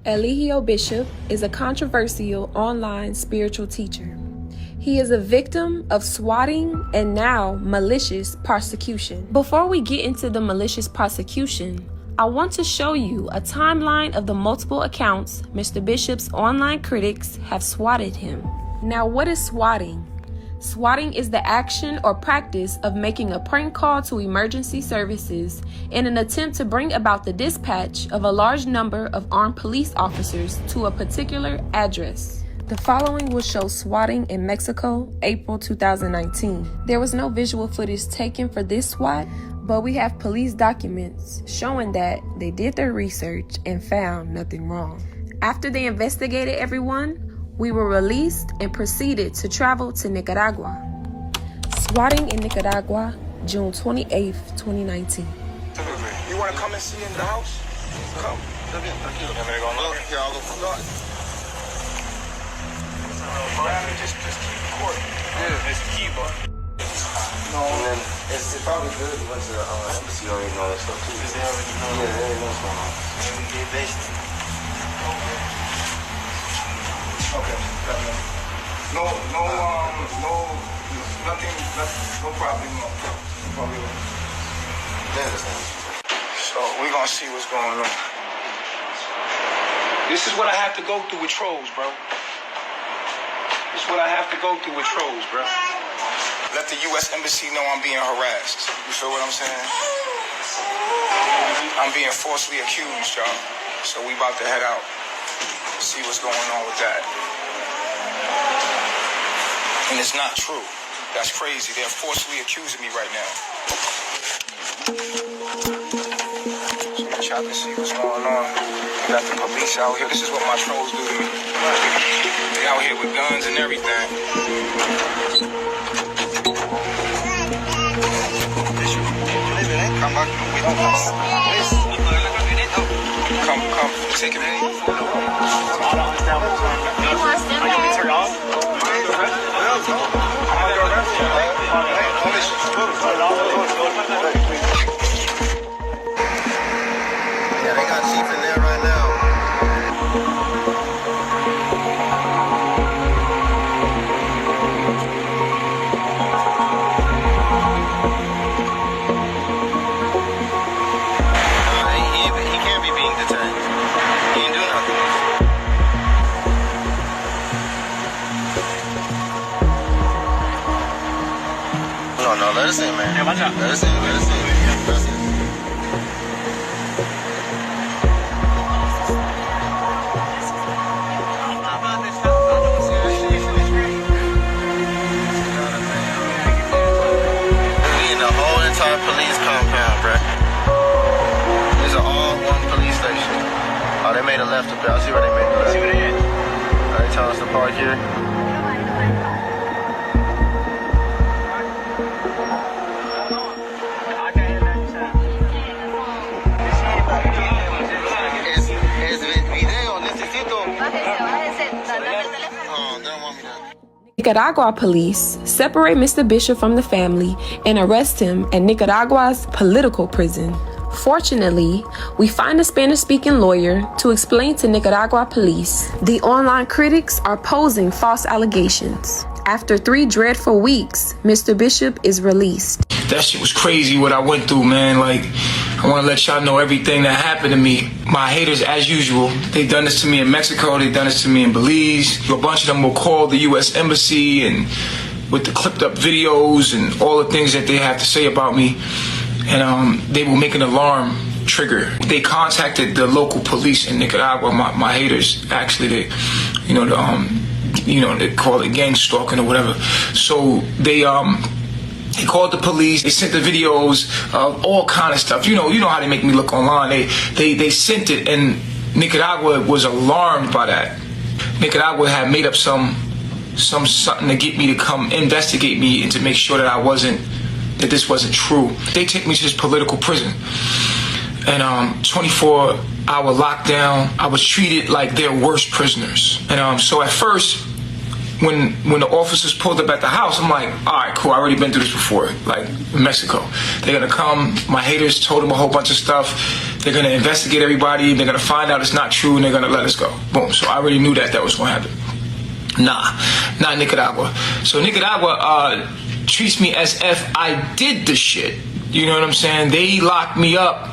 Eligio Bishop is a controversial online spiritual teacher. He is a victim of swatting and now malicious prosecution. Before we get into the malicious prosecution, I want to show you a timeline of the multiple accounts Mr. Bishop's online critics have swatted him. Now, what is swatting? Swatting is the action or practice of making a prank call to emergency services in an attempt to bring about the dispatch of a large number of armed police officers to a particular address. The following will show swatting in Mexico, April 2019. There was no visual footage taken for this SWAT, but we have police documents showing that they did their research and found nothing wrong. After they investigated everyone, we were released and proceeded to travel to Nicaragua. Swatting in Nicaragua, June 28, 2019. You want to come and see in the house? Come. Just keep court. Yeah. It's the keyboard. No. And then it's probably good to went to the embassy already know that stuff too. Because they already know. Yeah, they already know what's going on. And we get based. Okay. No, nothing, no problem. So we're gonna see what's going on. This is what I have to go through with trolls, bro. This is what I have to go through with trolls, bro. Let the U.S. Embassy know I'm being harassed. You feel what I'm saying? I'm being falsely accused, y'all. So we about to head out. See what's going on with that. And it's not true. That's crazy. They're forcefully accusing me right now. So let's try to see what's going on. We got the police out here. This is what my trolls do to me. They out here with guns and everything. Come back. Come. Take it in. I don't understand what's going on. You want to stand there? You turn off? Yeah, they got Chief in there right now. He can't be being detained. He ain't doing nothing. No, let us in, man. Let us in. We in the whole entire police compound, bruh. These are all one police station. Oh, they made a left up there. I see where they made the left. See what they did? They telling us to park here. Nicaragua police separate Mr. Bishop from the family and arrest him at Nicaragua's political prison. Fortunately, we find a Spanish-speaking lawyer to explain to Nicaragua police the online critics are posing false allegations. After 3 dreadful weeks, Mr. Bishop is released. That shit was crazy what I went through, man. Like, I want to let y'all know everything that happened to me. My haters, as usual, they done this to me in Mexico, they done this to me in Belize. A bunch of them will call the U.S. Embassy and with the clipped up videos and all the things that they have to say about me. And they will make an alarm trigger. They contacted the local police in Nicaragua, my haters, actually. They call it gang stalking or whatever. So they called the police. They sent the videos of all kind of stuff. You know how they make me look online. They sent it, and Nicaragua was alarmed by that. Nicaragua had made up something to get me to come investigate me and to make sure that this wasn't true. They take me to this political prison, and 24-hour lockdown. I was treated like their worst prisoners. And so at first, when the officers pulled up at the house, I'm like, all right, cool, I already been through this before, like in Mexico. They're gonna come, my haters told them a whole bunch of stuff. They're gonna investigate everybody. They're gonna find out it's not true, and they're gonna let us go. Boom. So I already knew that was gonna happen. Nah, not Nicaragua. So Nicaragua treats me as if I did the shit. You know what I'm saying? They locked me up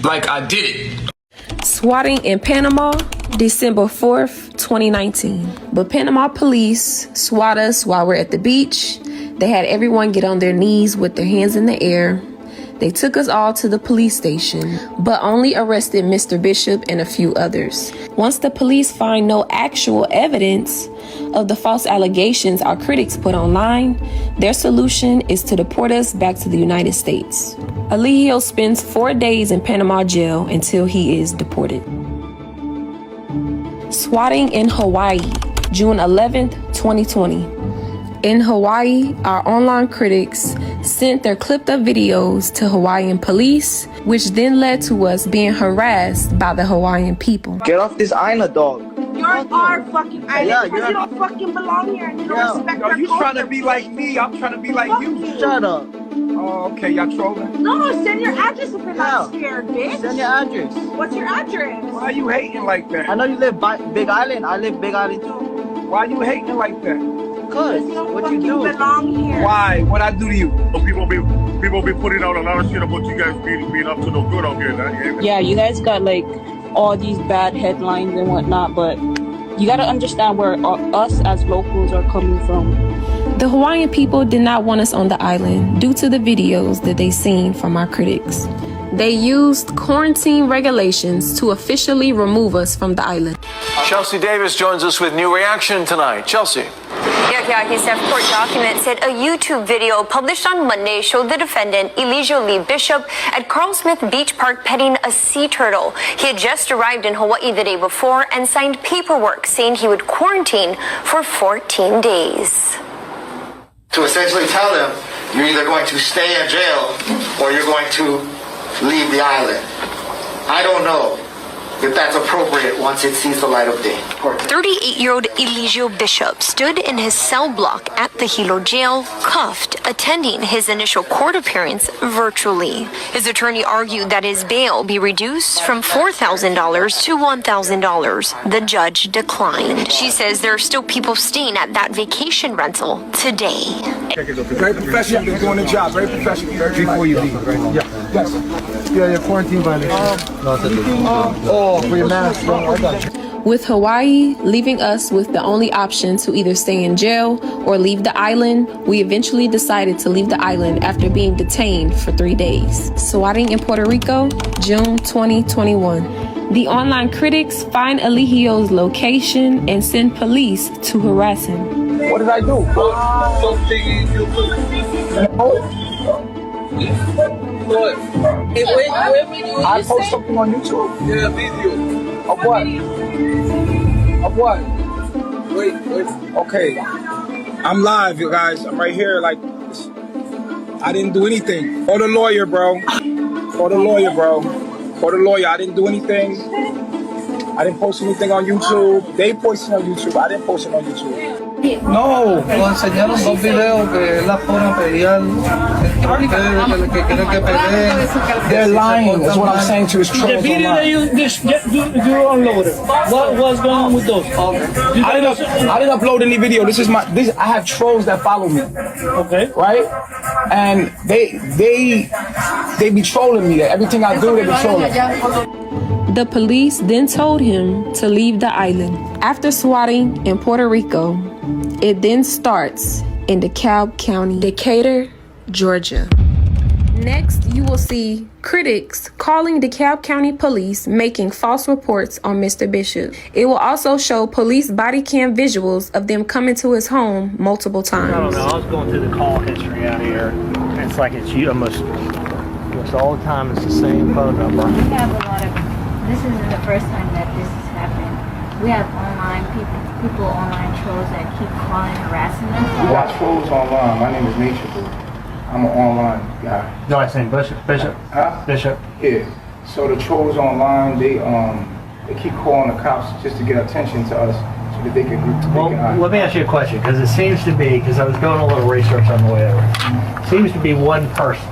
like I did it. Swatting in Panama, December 4th, 2019. But Panama police swat us while we're at the beach. They had everyone get on their knees with their hands in the air. They took us all to the police station, but only arrested Mr. Bishop and a few others. Once the police find no actual evidence of the false allegations our critics put online, their solution is to deport us back to the United States. Eligio spends 4 days in Panama jail until he is deported. Swatting in Hawaii, June 11th, 2020. In Hawaii, our online critics sent their clipped up videos to Hawaiian police, which then led to us being harassed by the Hawaiian people. Get off this island, dog. You're our fucking island. Yeah, because you don't fucking belong here and you don't respect Yo, our you culture. trying to be like me, I'm trying to be like you. Shut up. Oh, okay, y'all trolling? No, send your address if you're not scared, bitch. Send your address. What's your address? Why are you hating like that? I know you live by Big Island. I live Big Island too. Why are you hating like that? Cause You don't what fucking you do? belong here. Why? What I do to you? People be putting out a lot of shit about you guys being up to no good out here. Yeah, you guys got like all these bad headlines and whatnot, but you gotta understand where us as locals are coming from. The Hawaiian people did not want us on the island due to the videos that they seen from our critics. They used quarantine regulations to officially remove us from the island. Chelsea Davis joins us with new reaction tonight. Chelsea. Yeah, he said court documents said a YouTube video published on Monday showed the defendant, Eligio Bishop, at Carl Smith Beach Park petting a sea turtle. He had just arrived in Hawaii the day before and signed paperwork saying he would quarantine for 14 days. To essentially tell them, you're either going to stay in jail or you're going to leave the island. I don't know if that's appropriate once it sees the light of day. 38-year-old Eligio Bishop stood in his cell block at the Hilo jail, cuffed, attending his initial court appearance virtually. His attorney argued that his bail be reduced from $4,000 to $1,000. The judge declined. She says there are still people staying at that vacation rental today. Very professional, you're doing the job, very professional. Before you leave, right? Yeah. Yes. Yeah, quarantine violation. For your mask, I got you. With Hawaii leaving us with the only option to either stay in jail or leave the island, we eventually decided to leave the island after being detained for 3 days. Swatting in Puerto Rico, June 2021. The online critics find Eligio's location and send police to harass him. What did I do? I post something on YouTube. Yeah, video. Of what? Of what? Wait. Okay. I'm live, you guys. I'm right here. Like, I didn't do anything. Call the lawyer, bro. Call the lawyer, bro. Call the lawyer. I didn't do anything. I didn't post anything on YouTube. They posted on YouTube. I didn't post it on YouTube. No, nos enseñaron dos videos que él la pone a pelear entre ustedes, que quieren que peleen. They're lying. That's what I'm saying to his trolls. The video that you unloaded, what was going on with those? I didn't upload any video. I have trolls that follow me. Okay. Right? And they be trolling me. Everything I do, they be trolling. The police then told him to leave the island. After swatting in Puerto Rico, it then starts in DeKalb County, Decatur, Georgia. Next, you will see critics calling DeKalb County police making false reports on Mr. Bishop. It will also show police body cam visuals of them coming to his home multiple times. I don't know. I was going through the call history out here. It's like it's you almost all the time. It's the same phone number. We have a lot of. This isn't the first time that this has happened. We have online people online trolls that keep calling, harassing us. We got trolls online. My name is Natureboy. I'm an online guy. No, I saying Bishop. Huh? Bishop. Yeah. So the trolls online, they keep calling the cops just to get attention to us so that they can. Well, let me ask you a question, because it seems to be, because I was doing a little research on the way over. Seems to be one person.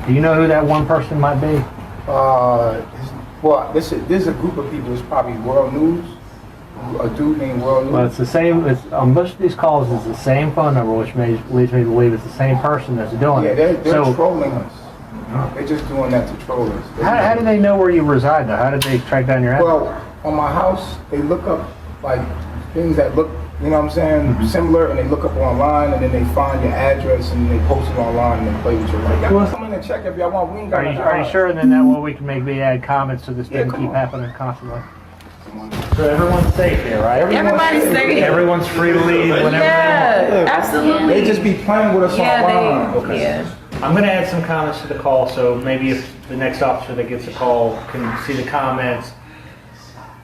Do you know who that one person might be? Well, this is a group of people. It's probably World News. A dude named World News. Well, it's the same. It's on most of these calls. It's the same phone number, which leads me to believe it's the same person that's doing it. Yeah, they're trolling us. They're just doing that to troll us. How do they know where you reside, though? How did they track down your address? Well, on my house, they look up like things that look, you know what I'm saying, similar, and they look up online, and then they find your address, and they post it online, and they play with you. Like, y'all come in and check if y'all want. We ain't got Are you sure then that way we can maybe add comments so this doesn't keep happening constantly? So everyone's safe here, right? Everybody's safe. Everyone's free to leave whenever they want. Absolutely. They just be playing with us online. Okay. Yeah. I'm going to add some comments to the call, so maybe if the next officer that gets a call can see the comments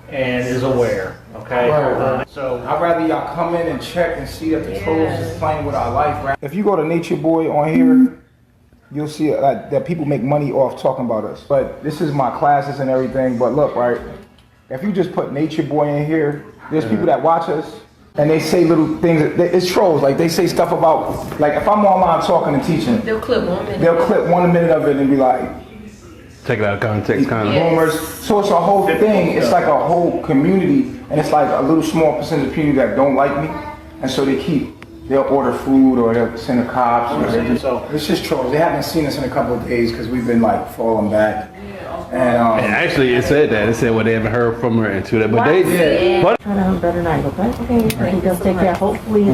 and is aware, okay? So I'd rather y'all come in and check and see that the trolls is playing with our life, right? If you go to Natureboy on here, you'll see that people make money off talking about us. But this is my classes and everything, but look, right? If you just put Natureboy in here, there's people that watch us, and they say little things. It's trolls. Like, they say stuff about, like, if I'm online talking and teaching, They'll clip 1 minute. they'll clip 1 minute of it and be like, take it out of context, kind of. rumors. So it's a whole thing. It's like a whole community, and it's like a little small percentage of people that don't like me, and so they'll order food or they'll send the cops. It's just trolls. They haven't seen us in a couple of days because we've been like falling back. And actually, it said that. It said, well, they haven't heard from her into that, but they did. But trying to have a better night, okay? He does take care. Hopefully,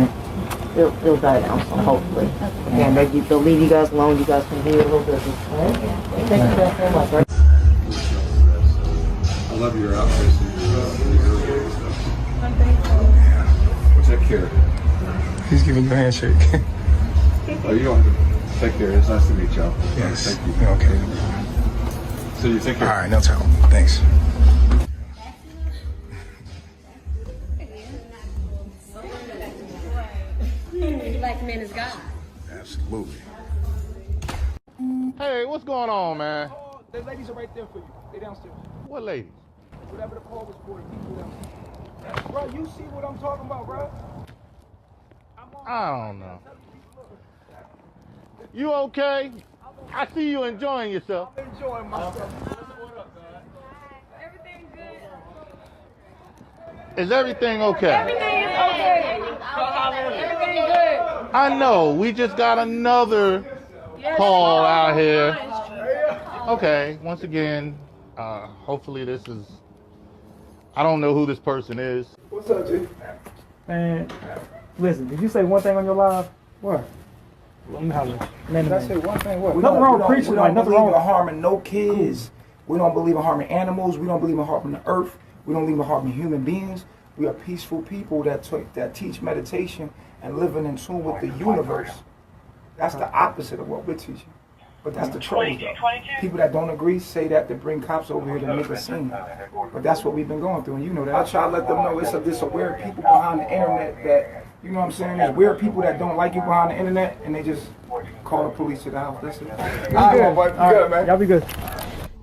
it'll die down. So hopefully, again, they'll leave you guys alone. You guys can do your little business. All right? Thank you guys very much. Right? I love your outfits. Take care. He's giving you a handshake. Oh, you don't have to take care. It's nice to meet y'all. Yes. Thank you. Okay. So you take care. All right, no trouble. Thanks. Black man is God. Absolutely. Hey, what's going on, man? The ladies are right there for you. They downstairs. What ladies? Whatever the call was for, the people downstairs. Bro, you see what I'm talking about, bro? I don't know. You okay? I see you enjoying yourself. I'm enjoying myself. Everything good. Is everything okay? Everything is okay. Everything good. I know. We just got another call out here. Okay. Once again, hopefully this is. I don't know who this person is. What's up, G? Man, listen, did you say one thing on your live? What? Let me holler. Did I say one thing? What? Nothing wrong with preaching. We don't Nothing believe wrong in harming no kids. We don't believe in harming animals. We don't believe in harming the earth. We don't believe in harming human beings. We are peaceful people that teach meditation and living in tune with the universe. That's the opposite of what we're teaching. But that's the trolls, though. People that don't agree say that to bring cops over here to make a scene. But that's what we've been going through, and you know that. I try to let them know it's a weird people behind the internet that, you know what I'm saying, there's weird people that don't like you behind the internet, and they just call the police to the house. That's it. All right, my boy. You good, man? Y'all be good.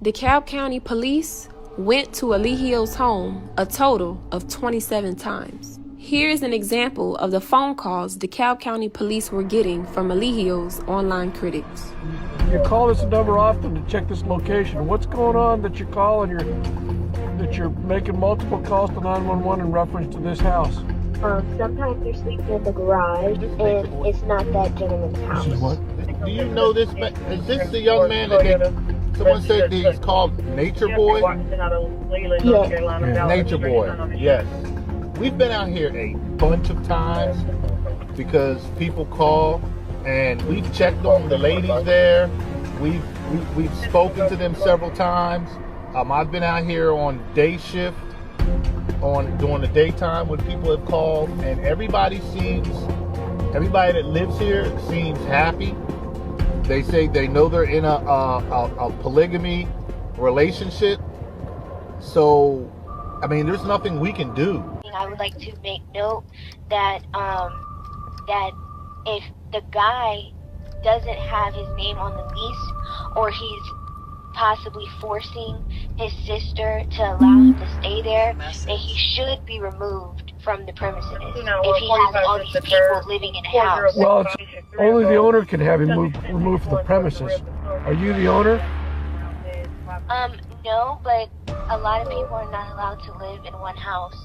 DeKalb County Police went to Eligio's home a total of 27 times. Here's an example of the phone calls DeKalb County Police were getting from Eligio's online critics. You call this number often to check this location. What's going on that you're calling? That you're making multiple calls to 911 in reference to this house? Sometimes they're sleeping in the garage, and it's not that gentleman's house. This is what? Do you know this? Is this the young man that someone said he's called Natureboy? Yeah. Natureboy, yes. We've been out here a bunch of times because people call, and we've checked on the ladies there. We've spoken to them several times. I've been out here on day shift, during the daytime when people have called, and everybody that lives here seems happy. They say they know they're in a polygamy relationship. So, I mean, there's nothing we can do. I would like to make note that that if the guy doesn't have his name on the lease, or he's possibly forcing his sister to allow him to stay there, that he should be removed from the premises if he has all these people living in a house. Well, only the owner can have him removed from the premises. Are you the owner? No, but a lot of people are not allowed to live in one house.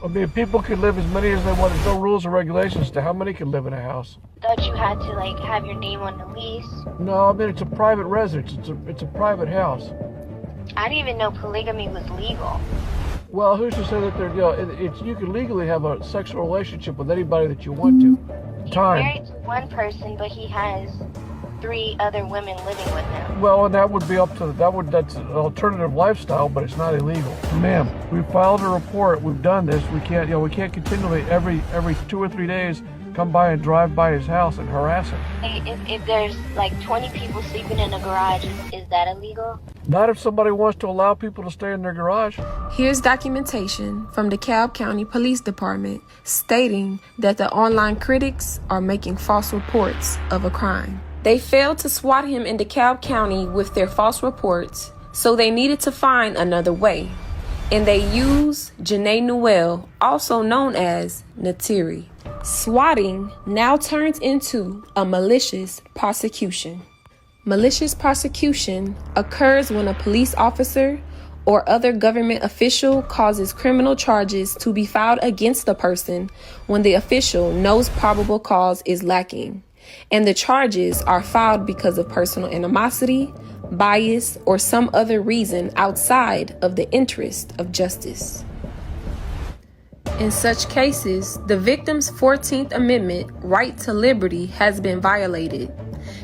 I mean, people can live as many as they want. There's no rules or regulations to how many can live in a house. Thought you had to like have your name on the lease. No, I mean, it's a private residence. It's a private house. I didn't even know polygamy was legal. Well, who's to say that you can legally have a sexual relationship with anybody that you want to. He's married to one person, but he has 3 other women living with him. Well, and that would be up to that's an alternative lifestyle, but it's not illegal. Ma'am, we filed a report. We've done this. We can't continually every 2 or 3 days come by and drive by his house and harass him. If there's like 20 people sleeping in a garage, is that illegal? Not if somebody wants to allow people to stay in their garage. Here's documentation from the DeKalb County Police Department stating that the online critics are making false reports of a crime. They failed to swat him in DeKalb County with their false reports, so they needed to find another way. And they used Janae Newell, also known as Natiri. Swatting now turns into a malicious prosecution. Malicious prosecution occurs when a police officer or other government official causes criminal charges to be filed against the person when the official knows probable cause is lacking, and the charges are filed because of personal animosity, bias, or some other reason outside of the interest of justice. In such cases, the victim's 14th Amendment right to liberty has been violated.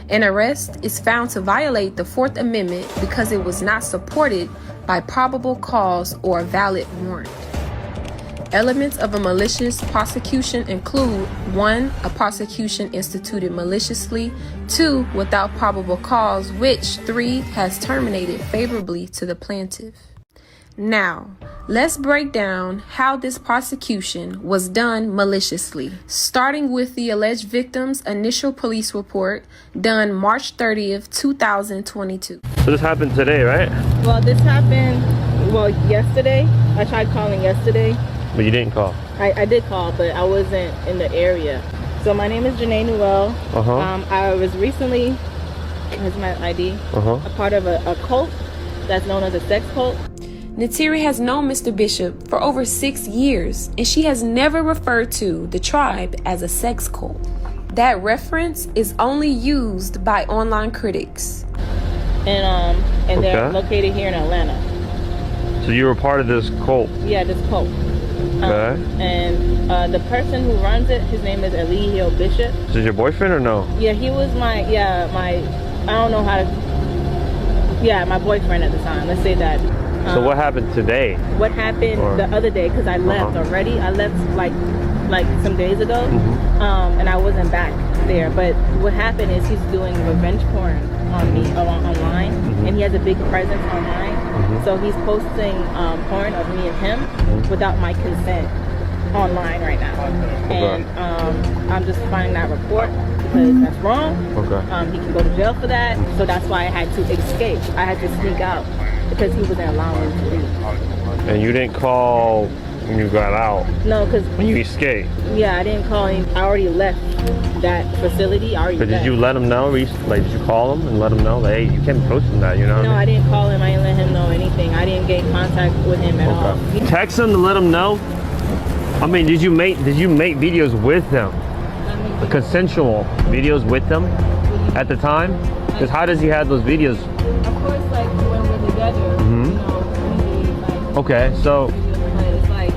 An arrest is found to violate the 4th Amendment because it was not supported by probable cause or a valid warrant. Elements of a malicious prosecution include 1. A prosecution instituted maliciously, 2. Without probable cause, which 3. has terminated favorably to the plaintiff. Now, let's break down how this prosecution was done maliciously, starting with the alleged victim's initial police report done March 30th, 2022. So this happened today, right? Well, this happened, yesterday. I tried calling yesterday. But you didn't call? I did call, but I wasn't in the area. So my name is Janae Newell. I was recently, here's my ID, a part of a cult that's known as a sex cult. Natiri has known Mr. Bishop for over 6 years, and she has never referred to the tribe as a sex cult. That reference is only used by online critics. And they're located here in Atlanta. So you were part of this cult? Yeah, this cult. Okay. And the person who runs it, his name is Eligio Bishop. Is this your boyfriend or no? Yeah, he was my boyfriend at the time. Let's say that. So what happened today? What happened the other day, because I left already. I left like some days ago, and I wasn't back there. But what happened is he's doing revenge porn on me online, and he has a big presence online. So he's posting porn of me and him without my consent online right now. And I'm just filing that report because that's wrong. He can go to jail for that. So that's why I had to escape. I had to sneak out because he wasn't allowing me to leave. And you didn't call when you got out? No, because when you escaped? Yeah, I didn't call him. I already left that facility. But did you let him know? Like, did you call him and let him know? Like, hey, you can't be posting that, you know? No, I didn't call him. I didn't let him know anything. I didn't get in contact with him at all. Text him to let him know? I mean, did you make videos with him? The consensual videos with them at the time? Because how does he have those videos? Of course, like when we're together, you know, okay, so it's like,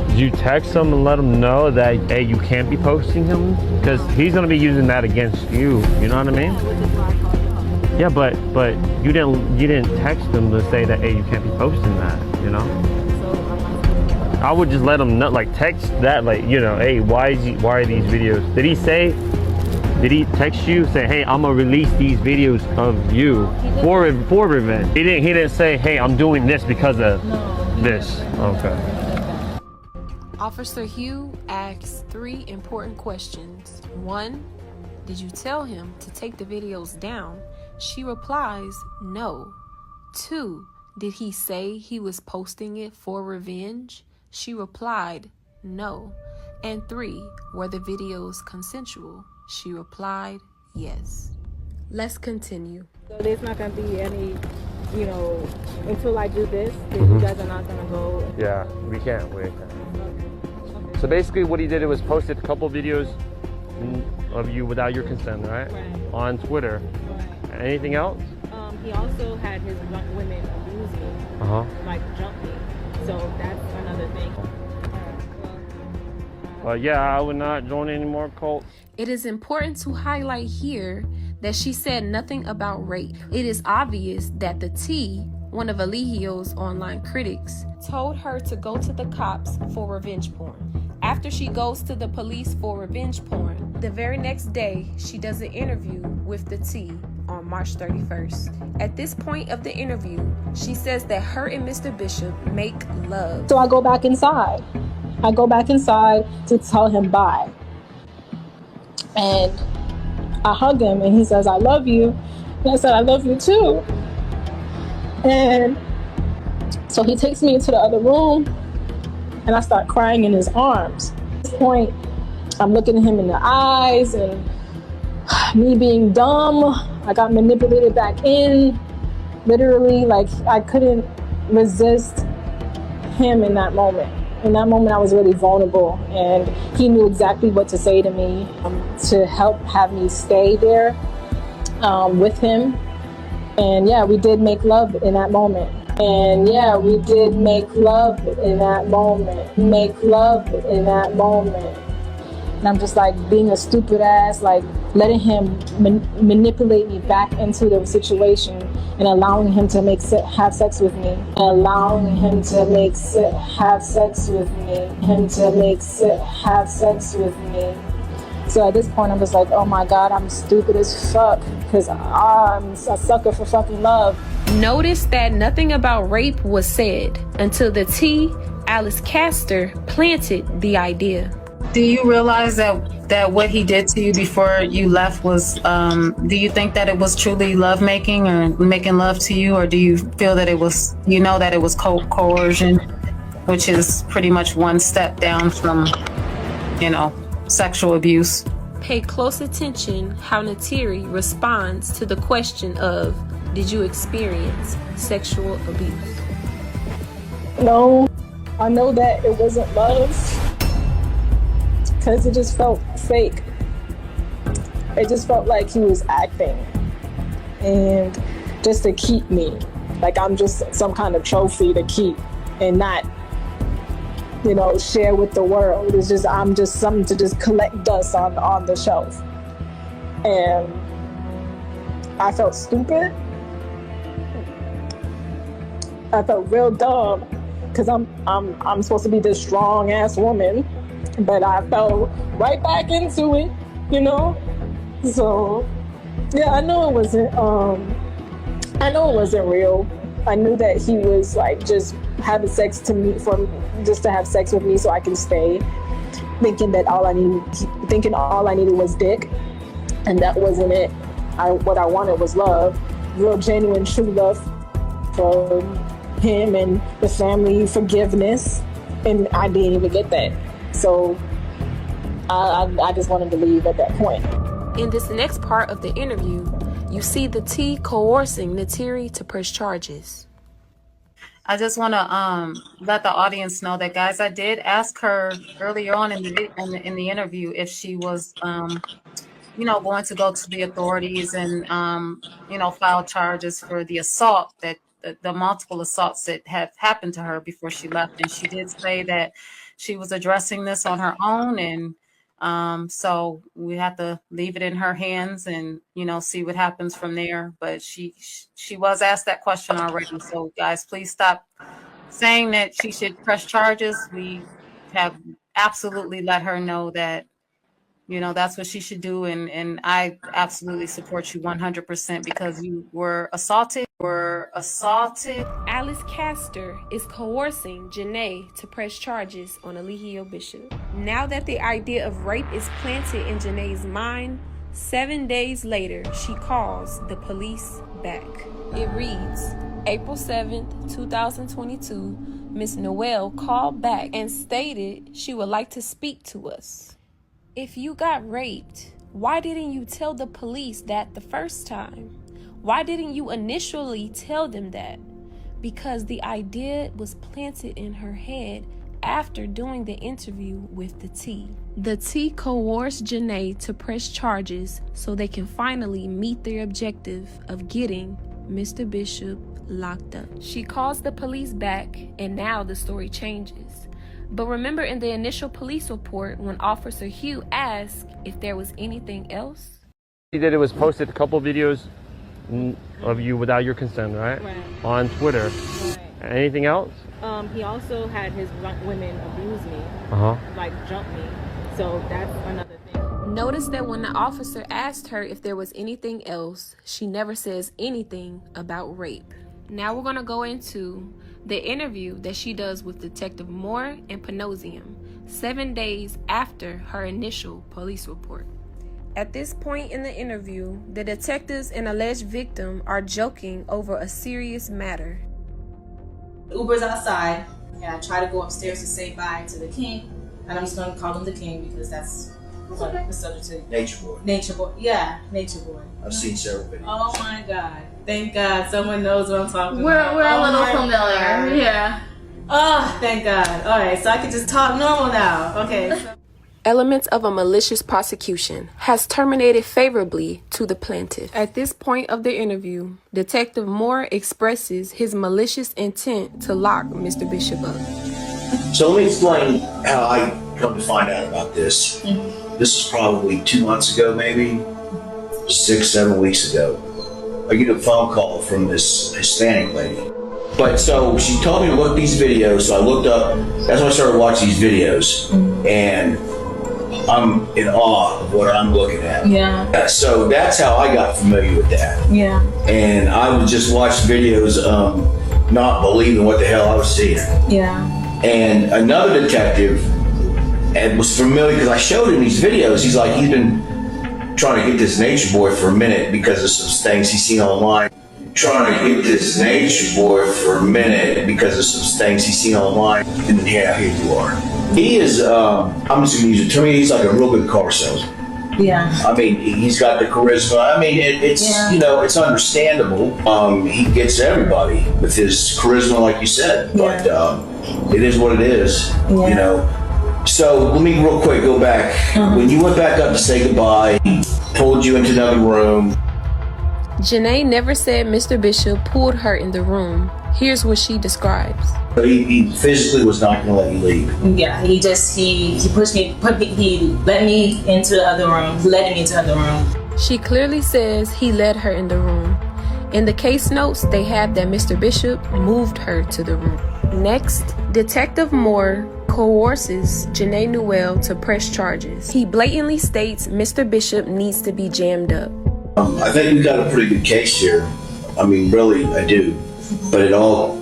did you text him and let him know that, hey, you can't be posting him? Because he's gonna be using that against you. You know what I mean? Yeah, but you didn't text him to say that, hey, you can't be posting that. You know? I would just let him know, like text that, like, you know, hey, why are these videos? Did he text you say, hey, I'm gonna release these videos of you for revenge? He didn't say, hey, I'm doing this because of this. Okay. Officer Hugh asks 3 important questions. 1, did you tell him to take the videos down? She replies, no. 2, did he say he was posting it for revenge? She replied, no. And 3, were the videos consensual? She replied, yes. Let's continue. So there's not going to be any you know, until I do this, then you guys are not gonna go. Yeah, we can't. So basically what he did was posted a couple videos of you without your consent, right? On Twitter. Anything else? He also had his women abuse me, like jump me. So that's another thing. But yeah, I would not join any more cults. It is important to highlight here that she said nothing about rape. It is obvious that the T, one of Eligio's online critics, told her to go to the cops for revenge porn. After she goes to the police for revenge porn, the very next day, she does an interview with the T on March 31st. At this point of the interview, she says that her and Mr. Bishop make love. So I go back inside. I go back inside to tell him bye. And I hug him and he says, I love you. And I said, I love you too. And so he takes me into the other room and I start crying in his arms. At this point, I'm looking at him in the eyes and me being dumb, I got manipulated back in. Literally, like I couldn't resist him in that moment. In that moment, I was really vulnerable and he knew exactly what to say to me to help have me stay there with him. And yeah, we did make love in that moment. And yeah, we did make love in that moment. Make love in that moment. And I'm just like being a stupid ass, like letting him manipulate me back into the situation and allowing him to have sex with me. And allowing him to have sex with me. Have sex with me. So at this point, I'm just like, oh my God, I'm stupid as fuck because I'm a sucker for fucking love. Notice that nothing about rape was said until the T, Alice Castor, planted the idea. Do you realize that what he did to you before you left was, do you think that it was truly love making or making love to you? Or do you feel that it was, that it was coercion, which is pretty much one step down from, sexual abuse? Pay close attention how Natiri responds to the question of, did you experience sexual abuse? No, I know that it wasn't love because it just felt fake. It just felt like he was acting and just to keep me, like I'm just some kind of trophy to keep and not share with the world. It's just, I'm just something to just collect dust on the shelf. And I felt stupid. I felt real dumb because I'm supposed to be this strong ass woman, but I fell right back into it, So yeah, I know it wasn't real. I knew that he was like just having sex to me just to have sex with me so I can stay, thinking all I needed was dick, and that wasn't it. What I wanted was love, real genuine true love for him and the family, forgiveness, and I didn't even get that. So I just wanted to leave at that point. In this next part of the interview, you see the T coercing Natiri to press charges. I just want to let the audience know that, guys, I did ask her earlier on in the interview if she was, going to go to the authorities and, file charges for the assault the multiple assaults that have happened to her before she left. And she did say that she was addressing this on her own. And so we have to leave it in her hands and, see what happens from there. But she was asked that question already. So guys, please stop saying that she should press charges. We have absolutely let her know that, that's what she should do. And I absolutely support you 100% because you were assaulted. Alice Castor is coercing Janae to press charges on Eligio Bishop. Now that the idea of rape is planted in Janae's mind, 7 days later, she calls the police back. It reads, April 7th, 2022, Miss Noel called back and stated she would like to speak to us. If you got raped, why didn't you tell the police that the first time? Why didn't you initially tell them that? Because the idea was planted in her head after doing the interview with the T. The T coerced Janae to press charges so they can finally meet their objective of getting Mr. Bishop locked up. She calls the police back, and now the story changes. But remember in the initial police report when Officer Hugh asked if there was anything else? He did, it was posted a couple videos of you without your consent, right? On Twitter. Right. Anything else? He also had his women abuse me, like jump me. So that's another thing. Notice that when the officer asked her if there was anything else, she never says anything about rape. Now we're gonna go into the interview that she does with Detective Moore and Panosium 7 days after her initial police report. At this point in the interview, the detectives and alleged victim are joking over a serious matter. Uber's outside, and I try to go upstairs to say bye to the king, and I'm just gonna call him the king because that's what the subject to. Nature Boy. Nature Boy, yeah, Nature Boy. I've seen several videos. Oh my God! Thank God someone knows what I'm talking We're about. a little my familiar, God. yeah. Oh, thank God. All right, so I can just talk normal now. Okay. So. Elements of a malicious prosecution has terminated favorably to the plaintiff. At this point of the interview, Detective Moore expresses his malicious intent to lock Mr. Bishop up. So let me explain how I come to find out about this. This is probably 2 months ago, maybe 6-7 weeks ago. I get a phone call from this Hispanic lady. But so she told me to look these videos, so I looked up, that's when I started watching these videos. And I'm in awe of what I'm looking at. Yeah. So that's how I got familiar with that. Yeah. And I would just watch videos, not believing what the hell I was seeing. Yeah. And another detective was familiar because I showed him these videos. He's like, he's been trying to get this Nature Boy for a minute because of some things he's seen online. Trying to get this Nature Boy for a minute because of some things he's seen online. And yeah, here you are. He is, I'm just gonna use it, to me, he's like a real good car salesman. Yeah. I mean, he's got the charisma. I mean, it's, you know, it's understandable. He gets everybody with his charisma, like you said, but it is what it is, you know. So let me real quick go back. When you went back up to say goodbye, he pulled you into another room. Janae never said Mr. Bishop pulled her in the room. Here's what she describes. But he physically was not going to let you leave. Yeah, he pushed me, he let me into the other room, led me into the other room. She clearly says he led her in the room. In the case notes, they have that Mr. Bishop moved her to the room. Next, Detective Moore coerces Janae Newell to press charges. He blatantly states Mr. Bishop needs to be jammed up. I think we've got a pretty good case here. I mean, really, I do. But it all,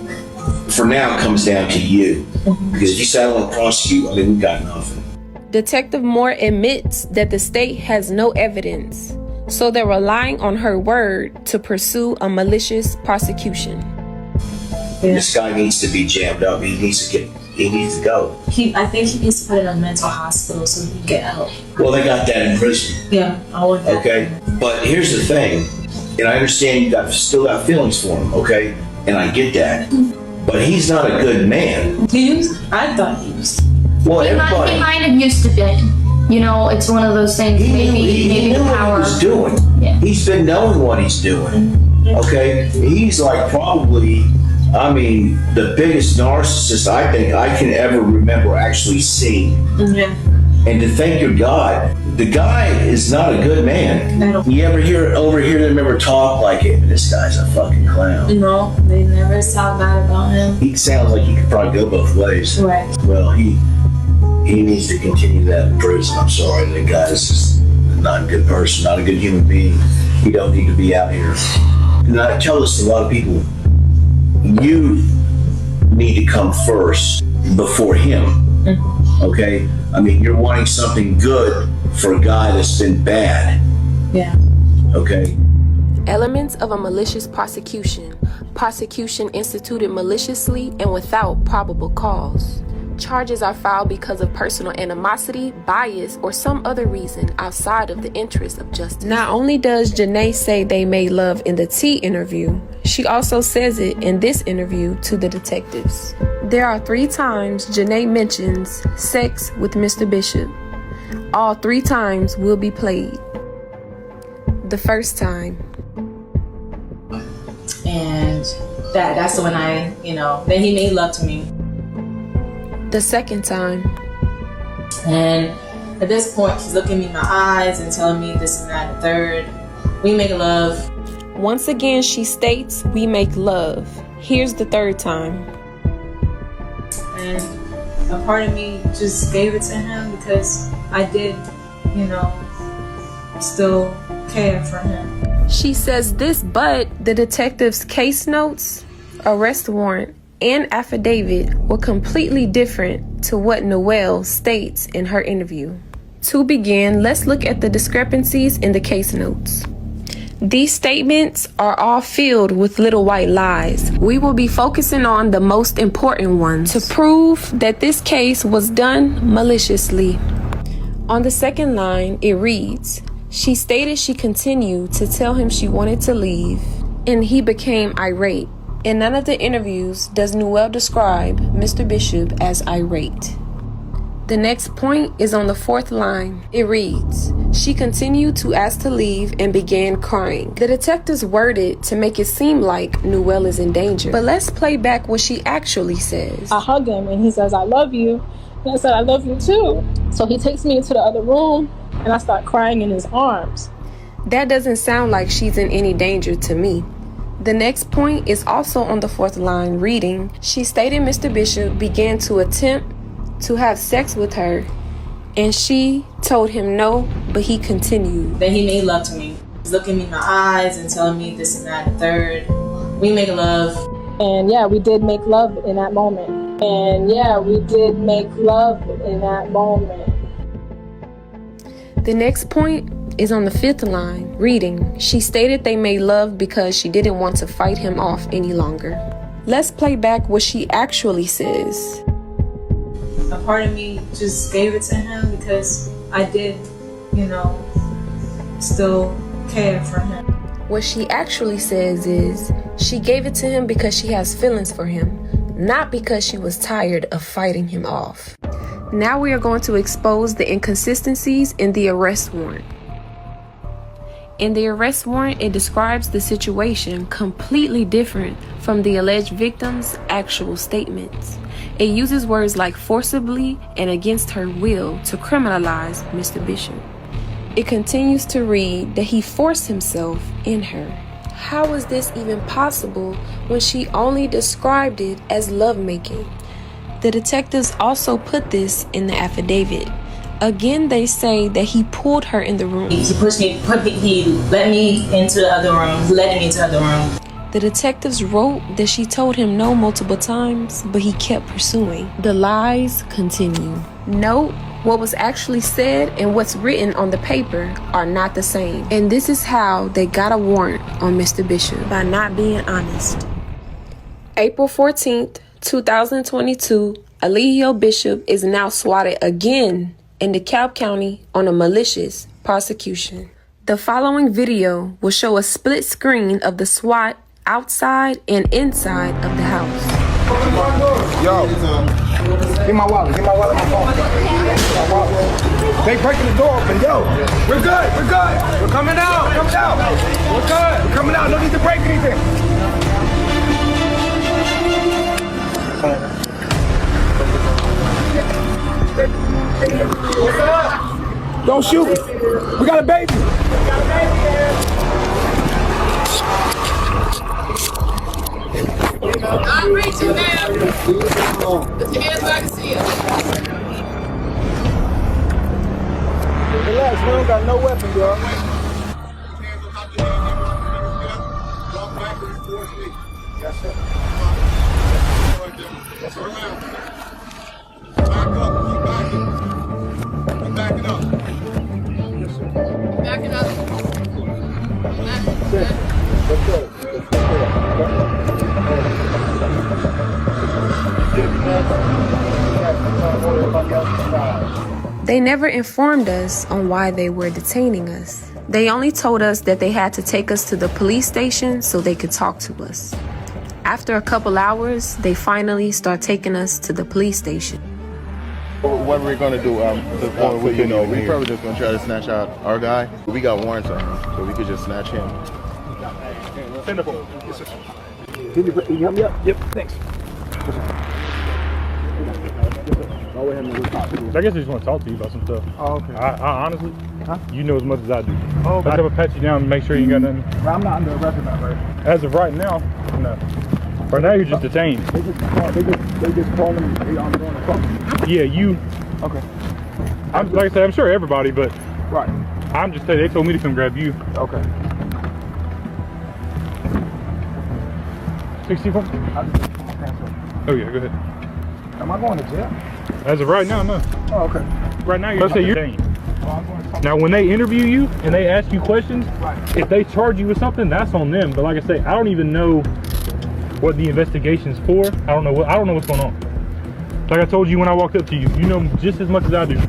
for now, comes down to you. Because if you say I want to prosecute, I mean, we've got nothing. Detective Moore admits that the state has no evidence, so they're relying on her word to pursue a malicious prosecution. This guy needs to be jammed up. He needs to go. I think he needs to put in a mental hospital so he can get help. Well, they got that in prison. Yeah, I want that. Okay, but here's the thing, and I understand you still got feelings for him, okay? And I get that, but he's not a good man. I thought he was. Well, He everybody. might have used to be. You know, it's one of those things. Maybe knew the what power. he was doing. Yeah. He's been knowing what he's doing. Okay, he's like probably, I mean, the biggest narcissist I think I can ever remember actually seeing. Yeah. And to thank your God, the guy is not a good man. You ever overhear them ever talk like, hey, this guy's a fucking clown? No, they never talk bad about him. He sounds like he could probably go both ways. Right. Well, he needs to continue that in prison. I'm sorry, that guy's just not a good person, not a good human being. He don't need to be out here. And I tell this to a lot of people, you need to come first before him. Okay? I mean, you're wanting something good for a guy that's been bad. Yeah. Okay? Elements of a malicious prosecution. Prosecution instituted maliciously and without probable cause. Charges are filed because of personal animosity, bias, or some other reason outside of the interest of justice. Not only does Janae say they made love in the T interview, she also says it in this interview to the detectives. There are 3 times Janae mentions sex with Mr. Bishop. All 3 times will be played. The first time. And that's when then he made love to me. The second time. And at this point, he's looking me in my eyes and telling me this and that and third. We make love. Once again, she states we make love. Here's the third time. And a part of me just gave it to him because I did, still care for him. She says this, but the detective's case notes, arrest warrant, and affidavit were completely different to what Noelle states in her interview. To begin, let's look at the discrepancies in the case notes. These statements are all filled with little white lies. We will be focusing on the most important ones to prove that this case was done maliciously. On the second line, it reads, she stated she continued to tell him she wanted to leave, and he became irate. In none of the interviews does Noelle describe Mr. Bishop as irate. The next point is on the fourth line. It reads, she continued to ask to leave and began crying. The detectives worded to make it seem like Noelle is in danger. But let's play back what she actually says. I hug him and he says, I love you. And I said, I love you too. So he takes me into the other room and I start crying in his arms. That doesn't sound like she's in any danger to me. The next point is also on the fourth line, reading, she stated Mr. Bishop began to attempt to have sex with her, and she told him no, but he continued. Then he made love to me. He's looking me in my eyes and telling me this and that and third. We make love. And yeah, we did make love in that moment. The next point is on the fifth line, reading, she stated they made love because she didn't want to fight him off any longer. Let's play back what she actually says. A part of me just gave it to him because I did, still care for him. What she actually says is, she gave it to him because she has feelings for him, not because she was tired of fighting him off. Now we are going to expose the inconsistencies in the arrest warrant. In the arrest warrant, it describes the situation completely different from the alleged victim's actual statements. It uses words like forcibly and against her will to criminalize Mr. Bishop. It continues to read that he forced himself in her. How is this even possible when she only described it as lovemaking? The detectives also put this in the affidavit. Again, they say that he pulled her in the room. He pushed me, he let me into the other room, led me into the other room. The detectives wrote that she told him no multiple times, but he kept pursuing. The lies continue. Note, what was actually said and what's written on the paper are not the same. And this is how they got a warrant on Mr. Bishop, by not being honest. April 14th, 2022, Eligio Bishop is now swatted again in DeKalb County on a malicious prosecution. The following video will show a split screen of the SWAT outside and inside of the house. Yo, get my wallet, my phone. They breaking the door open, yo. We're good. We're coming out, We're good, we're coming out, no need to break anything. What's up? Don't shoot. We got a baby. I'm reaching now. Put your hands where I can see you. Relax, we don't got no weapons, y'all. Yes, sir. Yes, sir. Back it up. Back it up. Let's go. Let's go. They never informed us on why they were detaining us. They only told us that they had to take us to the police station so they could talk to us. After a couple hours, they finally start taking us to the police station. What we're gonna do, we probably just gonna try to snatch out our guy. We got warrants on him, so we could just snatch him. Send up. Yes, sir. Can you help me up? Yep, thanks. I guess I just want to talk to you about some stuff. Oh, okay. I honestly, you know as much as I do. Oh, okay. I have to pat you down and make sure you ain't got nothing. Well, I'm not under arrest, right? As of right now, no. Right now, you're just detained. They just calling me. They on the phone. Yeah, you. Okay. Like I said, I'm sure everybody, but right. I'm just saying they told me to come grab you. Okay. 64? Oh yeah, go ahead. Am I going to jail? As of right now, no. Oh, okay. Right now, you're detained. Now, when they interview you and they ask you questions, if they charge you with something, that's on them. But like I say, I don't even know what the investigation's for. I don't know what's going on. Like I told you when I walked up to you, you know just as much as I do. You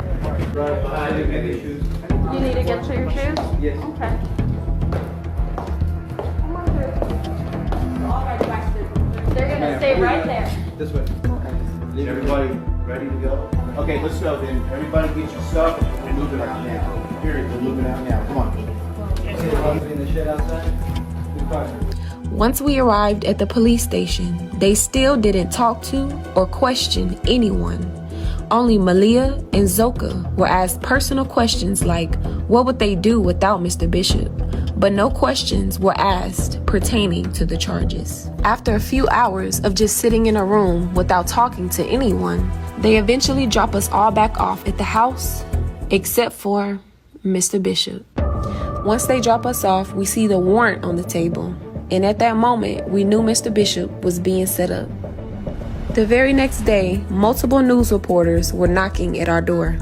need to get to your shoes? Yes. Okay. They're gonna stay right there. This way. Okay. Is everybody ready to go? Okay, let's go then. Everybody get your stuff and move it out now. Period. We're moving out now. Come on. In the shed outside? Once we arrived at the police station, they still didn't talk to or question anyone. Only Malia and Zoka were asked personal questions like, what would they do without Mr. Bishop? But no questions were asked pertaining to the charges. After a few hours of just sitting in a room without talking to anyone, they eventually drop us all back off at the house, except for Mr. Bishop. Once they drop us off, we see the warrant on the table. And at that moment, we knew Mr. Bishop was being set up. The very next day, multiple news reporters were knocking at our door.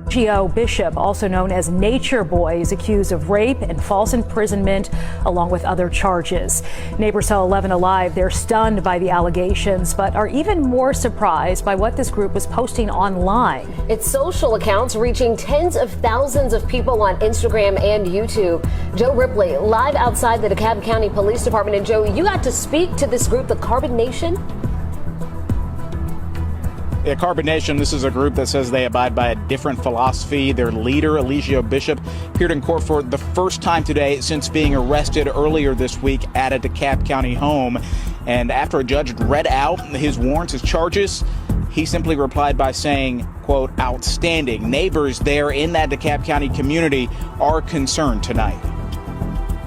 Eligio Bishop, also known as Natureboy, is accused of rape and false imprisonment, along with other charges. Neighbors tell 11 Alive they're stunned by the allegations, but are even more surprised by what this group was posting online. Its social accounts reaching tens of thousands of people on Instagram and YouTube. Joe Ripley, live outside the DeKalb County Police Department. And Joe, you got to speak to this group, the Carbon Nation? Yeah, Carbon Nation, this is a group that says they abide by a different philosophy. Their leader, Eligio Bishop, appeared in court for the first time today since being arrested earlier this week at a DeKalb County home. And after a judge read out his warrants, his charges, he simply replied by saying, quote, outstanding. Neighbors there in that DeKalb County community are concerned tonight.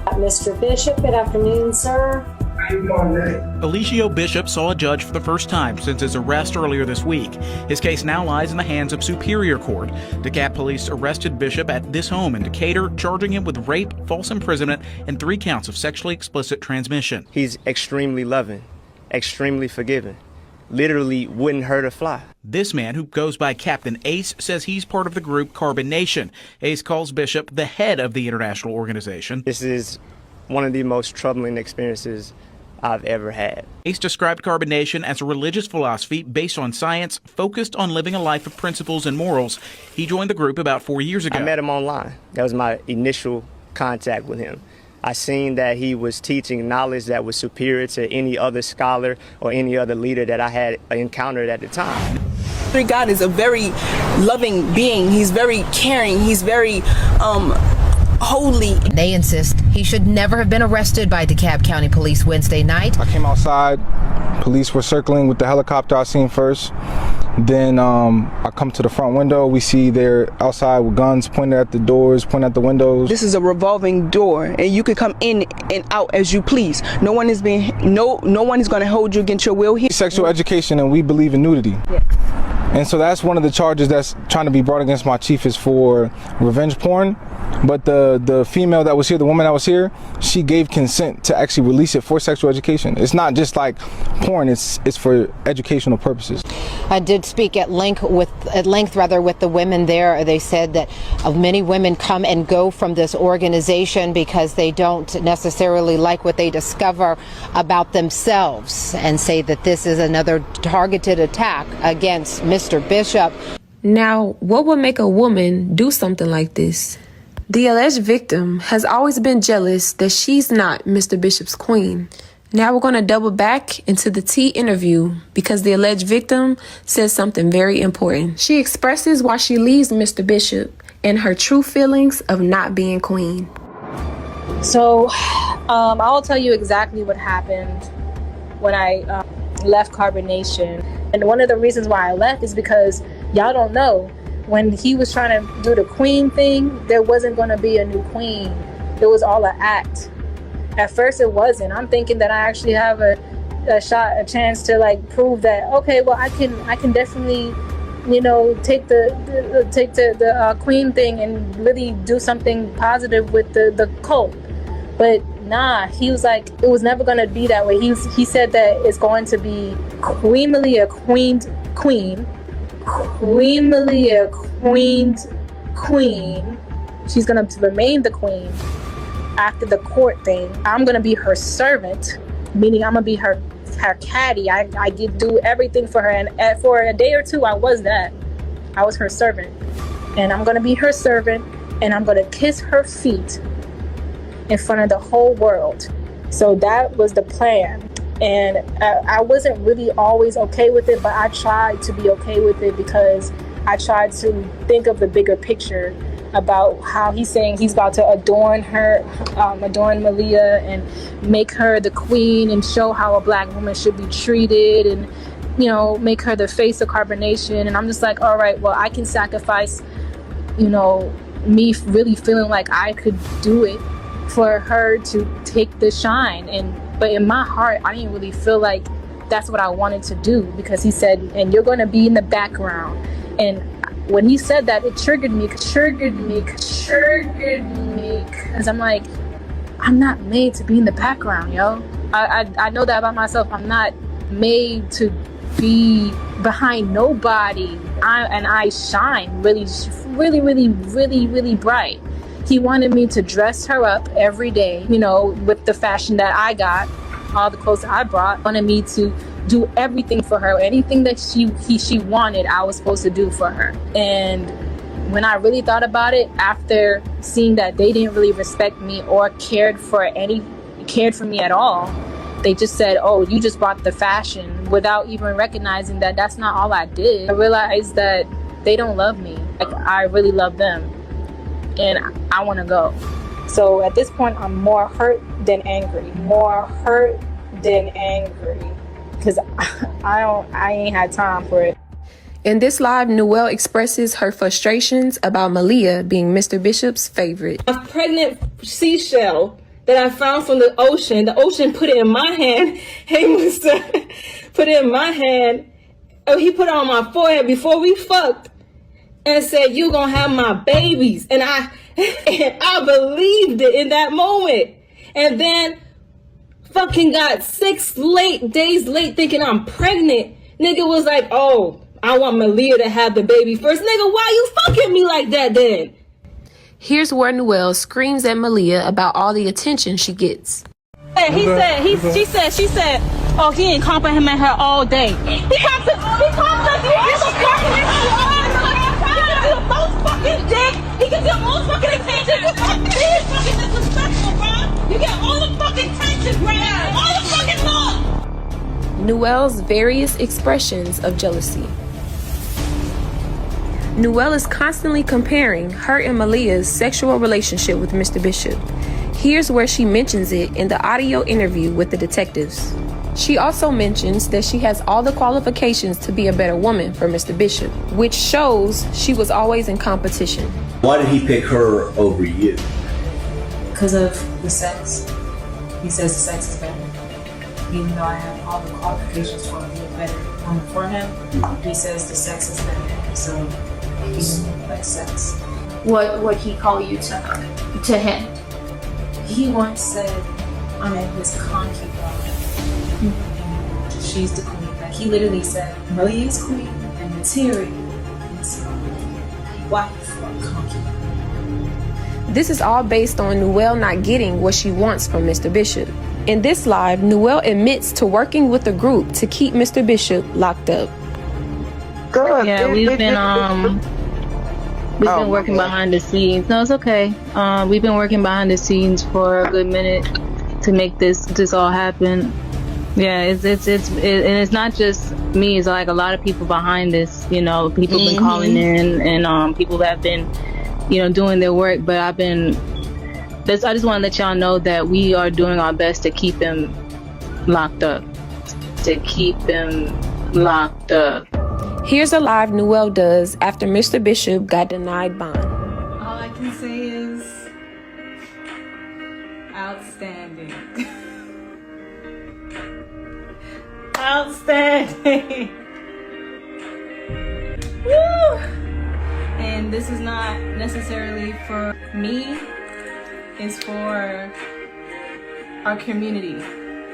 Mr. Bishop, good afternoon, sir. Eligio Bishop saw a judge for the first time since his arrest earlier this week. His case now lies in the hands of Superior Court. DeKalb police arrested Bishop at this home in Decatur, charging him with rape, false imprisonment, and 3 counts of sexually explicit transmission. He's extremely loving, extremely forgiving. Literally wouldn't hurt a fly. This man, who goes by Captain Ace, says he's part of the group Carbon Nation. Ace calls Bishop the head of the international organization. This is one of the most troubling experiences I've ever had. Ace described Carbon Nation as a religious philosophy based on science, focused on living a life of principles and morals. He joined the group about 4 years ago. I met him online. That was my initial contact with him. I seen that he was teaching knowledge that was superior to any other scholar or any other leader that I had encountered at the time. God is a very loving being. He's very caring. He's very holy. They insist he should never have been arrested by DeKalb County Police Wednesday night. I came outside. Police were circling with the helicopter I seen first. Then I come to the front window. We see they're outside with guns pointed at the doors, pointing at the windows. This is a revolving door, and you can come in and out as you please. No one is going to hold you against your will here. Sexual education, and we believe in nudity. Yeah. And so that's one of the charges that's trying to be brought against my chief is for revenge porn. But the female that was here, the woman that was here, she gave consent to actually release it for sexual education. It's not just like porn, it's for educational purposes. I did speak at length with the women there. They said that many women come and go from this organization because they don't necessarily like what they discover about themselves, and say that this is another targeted attack against Mr. Bishop. Now, what would make a woman do something like this? The alleged victim has always been jealous that she's not Mr. Bishop's queen. Now we're going to double back into the T interview because the alleged victim says something very important. She expresses why she leaves Mr. Bishop and her true feelings of not being queen. So, I'll tell you exactly what happened when I left Carbonation. And one of the reasons why I left is because y'all don't know. When he was trying to do the queen thing, there wasn't going to be a new queen. It was all an act. At first it wasn't. I'm thinking that I actually have a chance to like prove that, okay, well I can definitely, you know, take the queen thing and really do something positive with the cult. But nah, he was like, it was never gonna be that way. He said that it's going to be Queen Malia, queen. Queen Malia, queen. She's gonna remain the queen after the court thing. I'm gonna be her servant, meaning I'm gonna be her caddy. I do everything for her, and for a day or two I was that. I was her servant, and I'm gonna be her servant, and I'm gonna kiss her feet in front of the whole world. So that was the plan. And I wasn't really always okay with it, but I tried to be okay with it because I tried to think of the bigger picture about how he's saying he's about to adorn Malia and make her the queen and show how a black woman should be treated and, you know, make her the face of Carbonation. And I'm just like, all right, well, I can sacrifice, you know, me really feeling like I could do it for her to take the shine. But in my heart, I didn't really feel like that's what I wanted to do, because he said, and you're going to be in the background. And when he said that, it triggered me, because I'm like, I'm not made to be in the background, yo. I know that about myself. I'm not made to be behind nobody. I shine really bright. He wanted me to dress her up every day, you know, with the fashion that I got, all the clothes I brought. Wanted me to do everything for her. Anything that she wanted, I was supposed to do for her. And when I really thought about it, after seeing that they didn't really respect me or cared for me at all, they just said, oh, you just brought the fashion, without even recognizing that that's not all I did. I realized that they don't love me. Like, I really love them, and I want to go. So at this point, I'm more hurt than angry. Because I ain't had time for it. In this live, Noelle expresses her frustrations about Malia being Mr. Bishop's favorite. A pregnant seashell that I found from the ocean put it in my hand. Hey, Mr. Put it in my hand. Oh, he put it on my forehead before we fucked and said, you gonna have my babies. And I believed it in that moment. And then fucking got 6 days late thinking I'm pregnant. Nigga was like, oh, I want Malia to have the baby first. Nigga, why you fucking me like that then? Here's where Noelle screams at Malia about all the attention she gets. She said, oh, he ain't compliment her all day. He compliments the most fucking dick. He can do the most fucking attention. He is fucking disrespectful, bro. You get all the fucking attention, bro. All the fucking love. Noelle's various expressions of jealousy. Noelle is constantly comparing her and Malia's sexual relationship with Mr. Bishop. Here's where she mentions it in the audio interview with the detectives. She also mentions that she has all the qualifications to be a better woman for Mr. Bishop, which shows she was always in competition. Why did he pick her over you? Because of the sex. He says the sex is better. Even though I have all the qualifications for being a better woman for him, he says the sex is better. So he likes sex. What he call you to him? He once said, I'm his concubine. And she's the queen. Like, he literally said, Malia is queen and Material is wife or concubine. This is all based on Noelle not getting what she wants from Mr. Bishop. In this live, Noelle admits to working with the group to keep Mr. Bishop locked up. Good. Yeah, we've been working behind the scenes. No, it's okay. We've been working behind the scenes for a good minute to make this all happen. Yeah, it's not just me. It's like a lot of people behind this. You know, people been calling in, and people have been, doing their work. But I just want to let y'all know that we are doing our best to keep him locked up. Here's a live Noel does after Mr. Bishop got denied bond. All I can say is outstanding. Outstanding. Woo! And this is not necessarily for me, it's for our community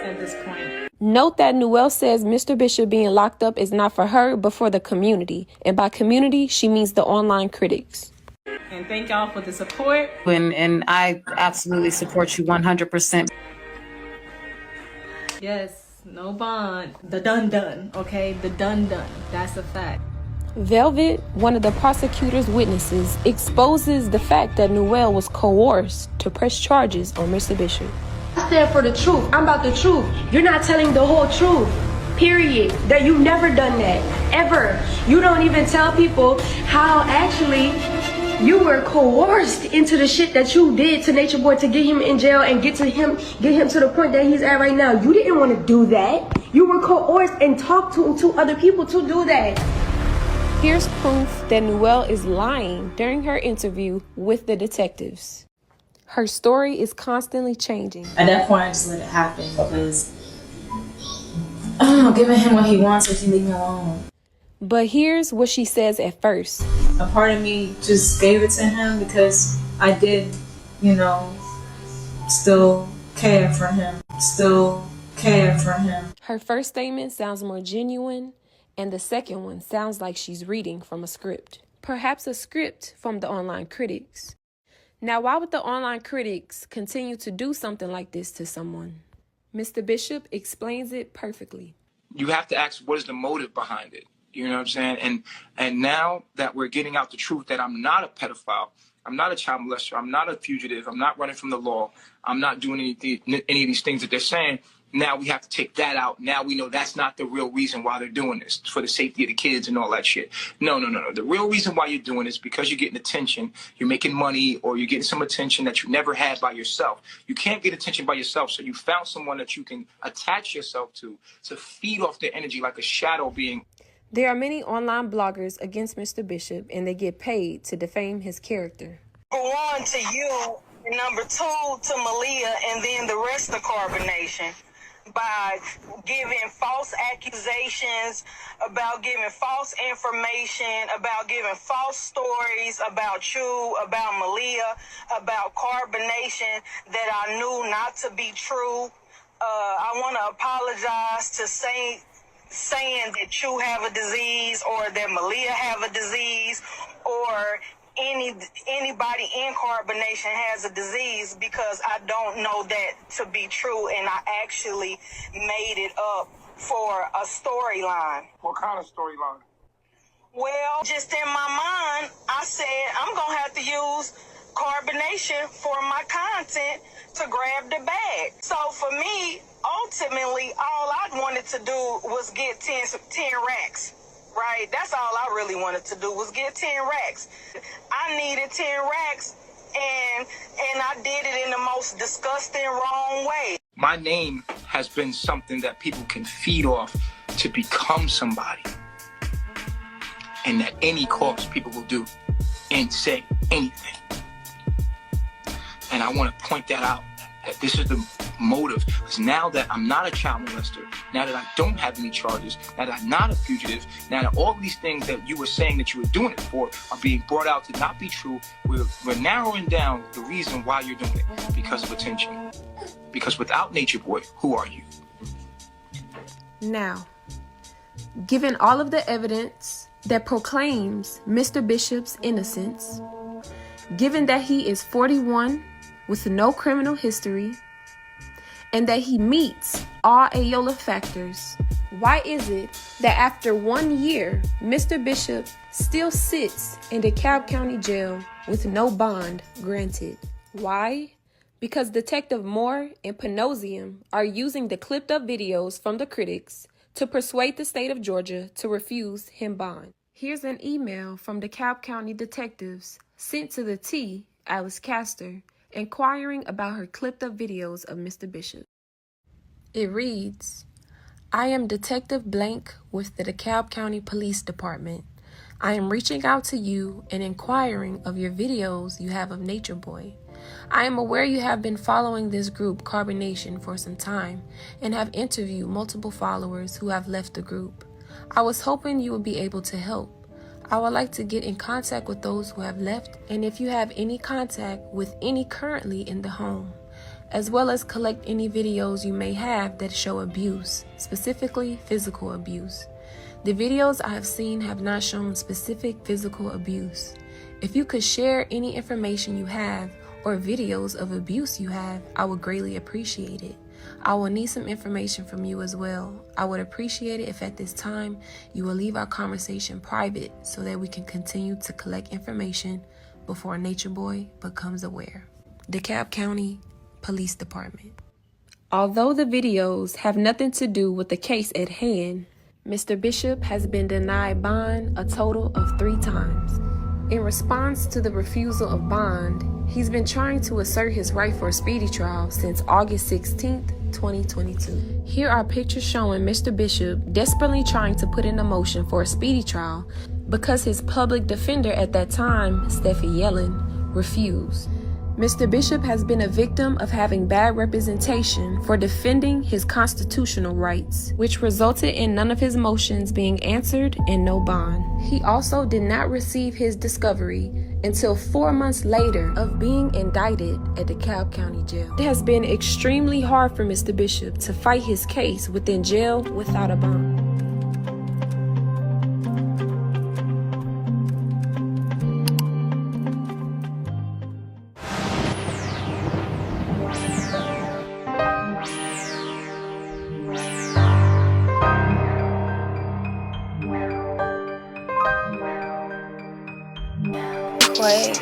at this point. Note that Noel says Mr. Bishop being locked up is not for her, but for the community. And by community, she means the online critics. And thank y'all for the support. And I absolutely support you 100%. Yes, no bond. The done, okay? The done. That's a fact. Velvet, one of the prosecutor's witnesses, exposes the fact that Noel was coerced to press charges on Mr. Bishop. I stand for the truth. I'm about the truth. You're not telling the whole truth. Period. That you've never done that. Ever. You don't even tell people how actually you were coerced into the shit that you did to Natureboy to get him in jail and get him to the point that he's at right now. You didn't want to do that. You were coerced and talked to other people to do that. Here's proof that Noel is lying during her interview with the detectives. Her story is constantly changing. At that point, I just let it happen because I don't know, giving him what he wants if he leave me alone. But here's what she says at first. A part of me just gave it to him because I did, still care for him. Her first statement sounds more genuine, and the second one sounds like she's reading from a script. Perhaps a script from the online critics. Now, why would the online critics continue to do something like this to someone? Mr. Bishop explains it perfectly. You have to ask, what is the motive behind it? You know what I'm saying? And now that we're getting out the truth that I'm not a pedophile, I'm not a child molester, I'm not a fugitive, I'm not running from the law, I'm not doing any of these things that they're saying, now we have to take that out. Now we know that's not the real reason why they're doing this, for the safety of the kids and all that shit. No. The real reason why you're doing this is because you're getting attention, you're making money, or you're getting some attention that you never had by yourself. You can't get attention by yourself, so you found someone that you can attach yourself to feed off their energy like a shadow being. There are many online bloggers against Mr. Bishop, and they get paid to defame his character. Number one to you, and number two to Malia, and then the rest of Carbon Nation, by giving false accusations, about giving false information, about giving false stories about you, about Malia, about Carbon Nation that I knew not to be true. I want to apologize to saying that you have a disease or that Malia have a disease or anybody in Carbon Nation has a disease, because I don't know that to be true, and I actually made it up for a storyline. What kind of storyline? Well, just in my mind, I said I'm going to have to use Carbon Nation for my content to grab the bag. So for me, ultimately, all I wanted to do was get 10 racks. Right? That's all I really wanted to do was get 10 racks. I needed 10 racks, and I did it in the most disgusting, wrong way. My name has been something that people can feed off to become somebody. And at any cost, people will do and say anything. And I want to point that out, that this is the motive. Because now that I'm not a child molester, now that I don't have any charges, now that I'm not a fugitive, now that all these things that you were saying that you were doing it for are being brought out to not be true, we're narrowing down the reason why you're doing it, because of attention. Because without Natureboy, who are you? Now, given all of the evidence that proclaims Mr. Bishop's innocence, given that he is 41 with no criminal history, and that he meets all Ayola factors, Why is it that after 1 year, Mr. Bishop still sits in DeKalb County Jail with no bond granted? Why? Because Detective Moore and Panosium are using the clipped up videos from the critics to persuade the state of Georgia to refuse him bond. Here's an email from DeKalb County detectives sent to the T, Alice Castor, inquiring about her clipped up videos of Mr. Bishop. It reads, I am Detective Blank with the DeKalb County Police Department. I am reaching out to you and inquiring of your videos you have of Natureboy. I am aware you have been following this group Carbonation for some time and have interviewed multiple followers who have left the group. I was hoping you would be able to help. I would like to get in contact with those who have left, and if you have any contact with any currently in the home, as well as collect any videos you may have that show abuse, specifically physical abuse. The videos I have seen have not shown specific physical abuse. If you could share any information you have or videos of abuse you have, I would greatly appreciate it. I will need some information from you as well. I would appreciate it if at this time you will leave our conversation private so that we can continue to collect information before Natureboy becomes aware. DeKalb County Police Department. Although the videos have nothing to do with the case at hand, Mr. Bishop has been denied bond a total of 3 times. In response to the refusal of bond, he's been trying to assert his right for a speedy trial since August 16th, 2022. Here are pictures showing Mr. Bishop desperately trying to put in a motion for a speedy trial because his public defender at that time, Steffi Yellen, refused. Mr. Bishop has been a victim of having bad representation for defending his constitutional rights, which resulted in none of his motions being answered and no bond. He also did not receive his discovery until 4 months later of being indicted at DeKalb County Jail. It has been extremely hard for Mr. Bishop to fight his case within jail without a bond. Wait.